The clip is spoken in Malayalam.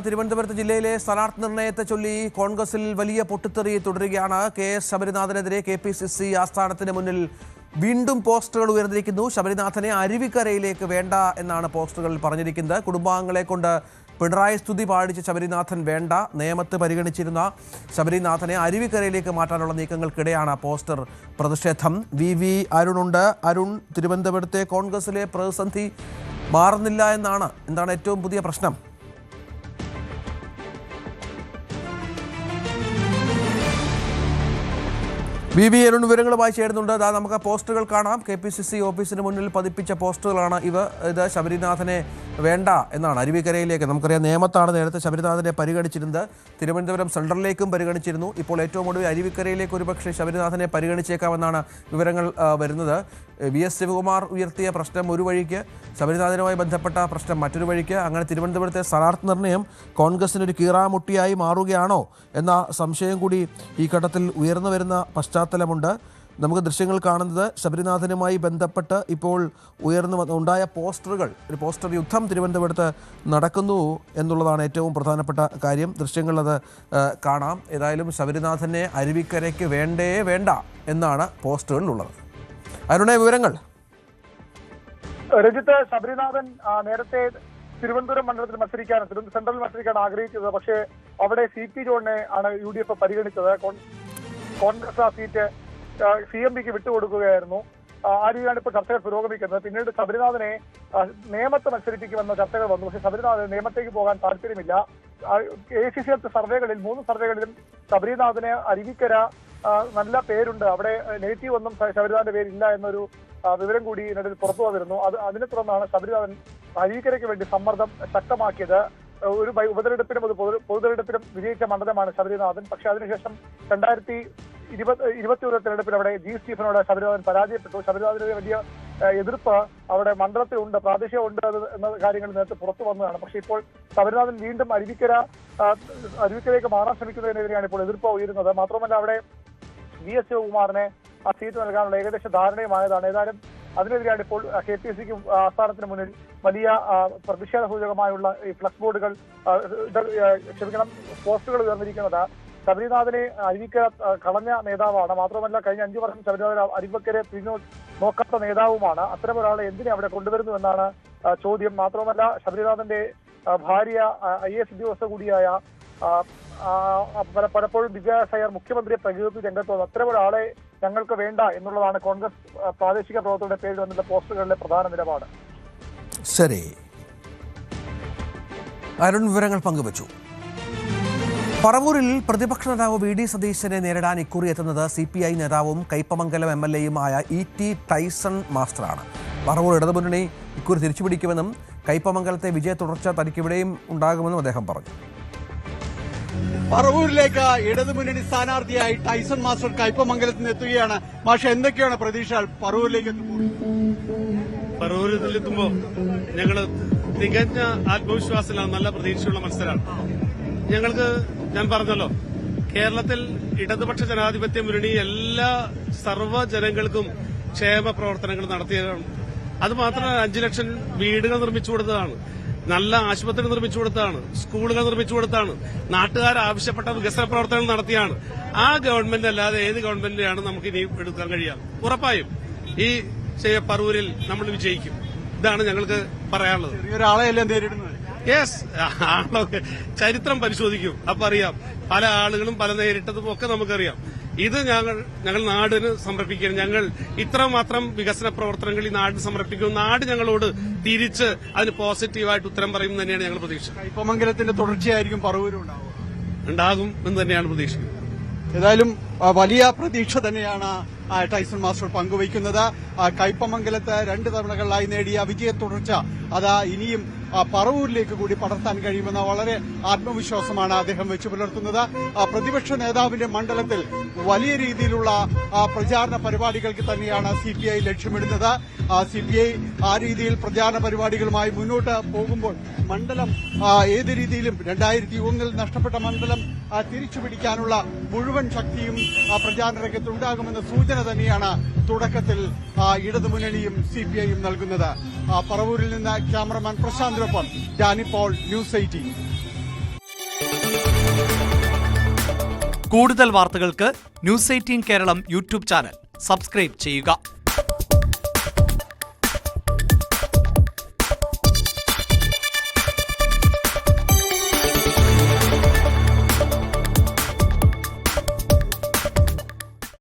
തിരുവനന്തപുരത്ത് ജില്ലയിലെ സ്ഥാനാർത്ഥി നിർണയത്തെ ചൊല്ലി കോൺഗ്രസിൽ വലിയ പൊട്ടിത്തെറി തുടരുകയാണ്. കെ.എസ്. ശബരിനാഥനെതിരെ കെ.പി.സി.സി ആസ്ഥാനത്തിന് മുന്നിൽ വീണ്ടും പോസ്റ്ററുകൾ ഉയർന്നിരിക്കുന്നു. ശബരിനാഥനെ അരുവിക്കരയിലേക്ക് വേണ്ട എന്നാണ് പോസ്റ്ററുകളിൽ പറഞ്ഞിരിക്കുന്നത്. കുടുംബാംഗങ്ങളെ കൊണ്ട് പിണറായി സ്തുതി പാടിച്ച ശബരിനാഥൻ വേണ്ട, നിയമത്ത് പരിഗണിച്ചിരുന്ന ശബരിനാഥനെ അരുവിക്കരയിലേക്ക് മാറ്റാനുള്ള നീക്കങ്ങൾക്കിടെയാണ് പോസ്റ്റർ പ്രതിഷേധം. വി അരുണുണ്ട്. അരുൺ, തിരുവനന്തപുരത്തെ കോൺഗ്രസിലെ പ്രതിസന്ധി മാറുന്നില്ല എന്താണ് ഏറ്റവും പുതിയ പ്രശ്നം? വി അരുൺ വിവരങ്ങളുമായി ചേരുന്നുണ്ട്. നമുക്ക് പോസ്റ്ററുകൾ കാണാം. കെ.പി.സി.സി ഓഫീസിന് മുന്നിൽ പതിപ്പിച്ച പോസ്റ്ററുകളാണ് ഇത് ശബരിനാഥനെ വേണ്ട എന്നാണ്, അരുവിക്കരയിലേക്ക്. നമുക്കറിയാം, നേമത്താണ് നേരത്തെ ശബരിനാഥനെ പരിഗണിച്ചിരുന്നത്. തിരുവനന്തപുരം സെൻട്രലിലേക്കും പരിഗണിച്ചിരുന്നു. ഇപ്പോൾ ഏറ്റവും ഒടുവിൽ അരുവിക്കരയിലേക്ക് ഒരുപക്ഷെ ശബരിനാഥനെ പരിഗണിച്ചേക്കാമെന്നാണ് വിവരങ്ങൾ വരുന്നത്. വി.എസ്. ശിവകുമാർ ഉയർത്തിയ പ്രശ്നം ഒരു വഴിക്ക്, ശബരിനാഥനുമായി ബന്ധപ്പെട്ട പ്രശ്നം മറ്റൊരു വഴിക്ക്. അങ്ങനെ തിരുവനന്തപുരത്തെ സ്ഥാനാർത്ഥി നിർണയം കോൺഗ്രസിനൊരു കീറാമുട്ടിയായി മാറുകയാണോ എന്ന സംശയം കൂടി ഈ ഘട്ടത്തിൽ ഉയർന്നു വരുന്ന പശ്ചാത്തലമുണ്ട്. നമുക്ക് ദൃശ്യങ്ങൾ കാണുന്നത് ശബരിനാഥനുമായി ബന്ധപ്പെട്ട് ഇപ്പോൾ ഉണ്ടായ പോസ്റ്ററുകൾ, ഒരു പോസ്റ്റർ യുദ്ധം തിരുവനന്തപുരത്ത് നടക്കുന്നു എന്നുള്ളതാണ് ഏറ്റവും പ്രധാനപ്പെട്ട കാര്യം. ദൃശ്യങ്ങളത് കാണാം. ഏതായാലും ശബരിനാഥനെ അരുവിക്കരയ്ക്ക് വേണ്ട എന്നാണ് പോസ്റ്ററുകളിലുള്ളത്. അരുണേ, വിവരങ്ങൾ. രജിത്ത്, ശബരിനാഥൻ നേരത്തെ തിരുവനന്തപുരം മണ്ഡലത്തിൽ സെൻട്രലിൽ മത്സരിക്കാൻ ആഗ്രഹിച്ചത്. പക്ഷേ അവിടെ CP ജോണിനെ ആണ് UDF പരിഗണിച്ചത്. കോൺഗ്രസ് ആ സീറ്റ് CMPക്ക് വിട്ടുകൊടുക്കുകയായിരുന്നു. ആ രീതിയിലാണ് ഇപ്പോൾ ചർച്ചകൾ പുരോഗമിക്കുന്നത്. പിന്നീട് ശബരിനാഥനെ നിയമത്ത് മത്സരിപ്പിക്കുമെന്ന ചർച്ചകൾ വന്നു. പക്ഷേ ശബരിനാഥൻ നിയമത്തേക്ക് പോകാൻ താല്പര്യമില്ല. ACC സർവേകളിൽ 3 സർവേകളിലും ശബരിനാഥന് അരുവിക്കര നല്ല പേരുണ്ട്, അവിടെ നെഗറ്റീവ് ഒന്നും ശബരിനാഥന്റെ പേരില്ല എന്നൊരു വിവരം കൂടി ഇതിനിടയിൽ പുറത്തു വന്നിരുന്നു. അതിനെ തുടർന്നാണ് ശബരിനാഥൻ അരുവിക്കരയ്ക്ക് വേണ്ടി സമ്മർദ്ദം ശക്തമാക്കിയത്. ഒരു ഉപതെരഞ്ഞെടുപ്പിനും പൊതുതെരഞ്ഞെടുപ്പിനും വിജയിച്ച മണ്ഡലമാണ് ശബരിനാഥൻ. പക്ഷെ അതിനുശേഷം 2021 തെരഞ്ഞെടുപ്പിൽ അവിടെ G. സ്റ്റീഫനോട് ശബരിനാഥൻ പരാജയപ്പെട്ടു. ശബരിനാഥന്റെ വലിയ എതിർപ്പ് അവിടെ മണ്ഡലത്തിലുണ്ട്, പ്രാദേശികമുണ്ട് എന്ന കാര്യങ്ങൾ നേരത്തെ പുറത്തു വന്നതാണ്. പക്ഷെ ഇപ്പോൾ ശബരിനാഥൻ വീണ്ടും അരുവിക്കരയ്ക്ക് മാറാൻ ശ്രമിക്കുന്നതിനെതിരെയാണ് ഇപ്പോൾ എതിർപ്പ് ഉയരുന്നത്. മാത്രമല്ല, അവിടെ V.S. ശിവകുമാറിനെ ആ സീറ്റ് നൽകാനുള്ള ഏകദേശ ധാരണയുമായതാണ്. ഏതായാലും അതിനെതിരെയാണ് ഇപ്പോൾ കെ.പി.സി.സിക്ക് ആസ്ഥാനത്തിന് മുന്നിൽ വലിയ പ്രതിഷേധ സൂചകമായുള്ള ഈ ഫ്ലക്സ് ബോർഡുകൾ പോസ്റ്ററുകൾ ഉയർന്നിരിക്കുന്നത്. ശബരിനാഥനെ അരുവിക്കര കളഞ്ഞ നേതാവാണ്. മാത്രമല്ല, കഴിഞ്ഞ 5 വർഷം ശബരിനാഥൻ അരുവിക്കരയെ തിരിഞ്ഞു നോക്കാത്ത നേതാവുമാണ്. അത്തരം ഒരാളെ എന്തിനെ അവിടെ കൊണ്ടുവരുന്നു എന്നാണ് ചോദ്യം. മാത്രമല്ല, ശബരിനാഥന്റെ ഭാര്യ IAS ഉദ്യോഗസ്ഥ കൂടിയായ പലപ്പോഴും വിജയസായർ മുഖ്യമന്ത്രിയെ പ്രകീർത്തി രംഗത്ത് വന്നു. അത്തരം ഒരാളെ ഞങ്ങൾക്ക് വേണ്ട എന്നുള്ളതാണ് കോൺഗ്രസ് പ്രാദേശിക പ്രവർത്തകരുടെ പേരിൽ വന്നിട്ടുള്ള പോസ്റ്ററുകളിലെ പ്രധാന നിലപാട്. ശരി, അരുൺ വിവരങ്ങൾ പങ്കുവച്ചു. പറവൂരിൽ പ്രതിപക്ഷ നേതാവ് VD സതീശനെ നേരിടാൻ ഇക്കുറി എത്തുന്നത് CPI നേതാവും കയ്പമംഗലം MLA-യുമായ E.T. ടൈസൺ മാസ്റ്ററാണ്. പറവൂർ ഇടതുമുന്നണി ഇക്കുറി തിരിച്ചുപിടിക്കുമെന്നും കയ്പമംഗലത്തെ വിജയ തുടർച്ച തനിക്കിവിടെയും ഉണ്ടാകുമെന്നും അദ്ദേഹം പറഞ്ഞു. പറവൂരിലേക്ക് ഇടതുമുന്നണി സ്ഥാനാർത്ഥിയായി ടൈസൺ മാസ്റ്റർ കയ്പമംഗലത്തിന് എത്തുകയാണ്. പക്ഷെ എന്തൊക്കെയാണ് പ്രതീക്ഷകൾ പറവൂരിലേക്ക് എത്തുമ്പോൾ? പറവൂരിലെത്തുമ്പോൾ ഞങ്ങള് തികഞ്ഞ ആത്മവിശ്വാസത്തിലാണ്, നല്ല പ്രതീക്ഷയുള്ള മത്സരമാണ് ഞങ്ങൾക്ക്. ഞാൻ പറഞ്ഞല്ലോ, കേരളത്തിൽ ഇടതുപക്ഷ ജനാധിപത്യ മുന്നണി എല്ലാ സർവ്വജനങ്ങൾക്കും ക്ഷേമ പ്രവർത്തനങ്ങൾ നടത്തിയതാണ്. അത് മാത്രമല്ല, 5 ലക്ഷം വീടുകൾ നിർമ്മിച്ചു കൊടുത്തതാണ്, നല്ല ആശുപത്രി നിർമ്മിച്ചു കൊടുത്താണ്, സ്കൂളുകൾ നിർമ്മിച്ചു കൊടുത്താണ്, നാട്ടുകാർ ആവശ്യപ്പെട്ട വികസന പ്രവർത്തനങ്ങൾ നടത്തിയാണ്. ആ ഗവൺമെന്റ് അല്ലാതെ ഏത് ഗവൺമെന്റിനെയാണ് നമുക്ക് ഇനി എടുക്കാൻ കഴിയുക? ഉറപ്പായും ഈ പറവൂരിൽ നമ്മൾ വിജയിക്കും. ഇതാണ് ഞങ്ങൾക്ക് പറയാനുള്ളത്. ഒരാളെയല്ലേ നേരിടുന്നത്? യെസ്, ആളൊക്കെ ചരിത്രം പരിശോധിക്കും, അപ്പൊ അറിയാം. പല ആളുകളും പല നേരിട്ടതും ഒക്കെ നമുക്കറിയാം. ഇത് ഞങ്ങൾ നാടിന് സമർപ്പിക്കണം. ഞങ്ങൾ ഇത്രമാത്രം വികസന പ്രവർത്തനങ്ങൾ ഈ നാടിന് സമർപ്പിക്കും. നാട് ഞങ്ങളോട് തിരിച്ച് അതിന് പോസിറ്റീവായിട്ട് ഉത്തരം പറയും തന്നെയാണ് ഞങ്ങൾ പ്രതീക്ഷിക്കുന്നത്. കയ്പമംഗലത്തിന്റെ തുടർച്ചയായിരിക്കും പറവൂരും ഉണ്ടാകും എന്ന് തന്നെയാണ് പ്രതീക്ഷിക്കുന്നത്. ഏതായാലും വലിയ പ്രതീക്ഷ തന്നെയാണ് ടൈസൺ മാസ്റ്റർ പങ്കുവയ്ക്കുന്നത്. കയ്പമംഗലത്ത് 2 തവണകളിലായി നേടിയ വിജയ തുടർച്ച ഇനിയും പറവൂരിലേക്ക് കൂടി പടർത്താൻ കഴിയുമെന്ന വളരെ ആത്മവിശ്വാസമാണ് അദ്ദേഹം വെച്ചു പുലർത്തുന്നത്. പ്രതിപക്ഷ നേതാവിന്റെ മണ്ഡലത്തിൽ വലിയ രീതിയിലുള്ള പ്രചാരണ പരിപാടികൾക്ക് തന്നെയാണ് CPI ലക്ഷ്യമിടുന്നത്. CPI ആ രീതിയിൽ പ്രചാരണ പരിപാടികളുമായി മുന്നോട്ട് പോകുമ്പോൾ മണ്ഡലം ഏത് രീതിയിലും 2001 നഷ്ടപ്പെട്ട മണ്ഡലം തിരിച്ചുപിടിക്കാനുള്ള മുഴുവൻ ശക്തിയും പ്രചാരണ രംഗത്തുണ്ടാകുമെന്ന സൂചന തന്നെയാണ് തുടക്കത്തിൽ ഇടതുമുന്നണിയും CPIയും നൽകുന്നത്. പറവൂരിൽ നിന്ന് ക്യാമറമാൻ പ്രശാന്തിനൊപ്പം ഡാനി പോൾ, ന്യൂസ് 18. കൂടുതൽ വാർത്തകൾക്ക് News 18 Keralam YouTube channel subscribe ചെയ്യുക.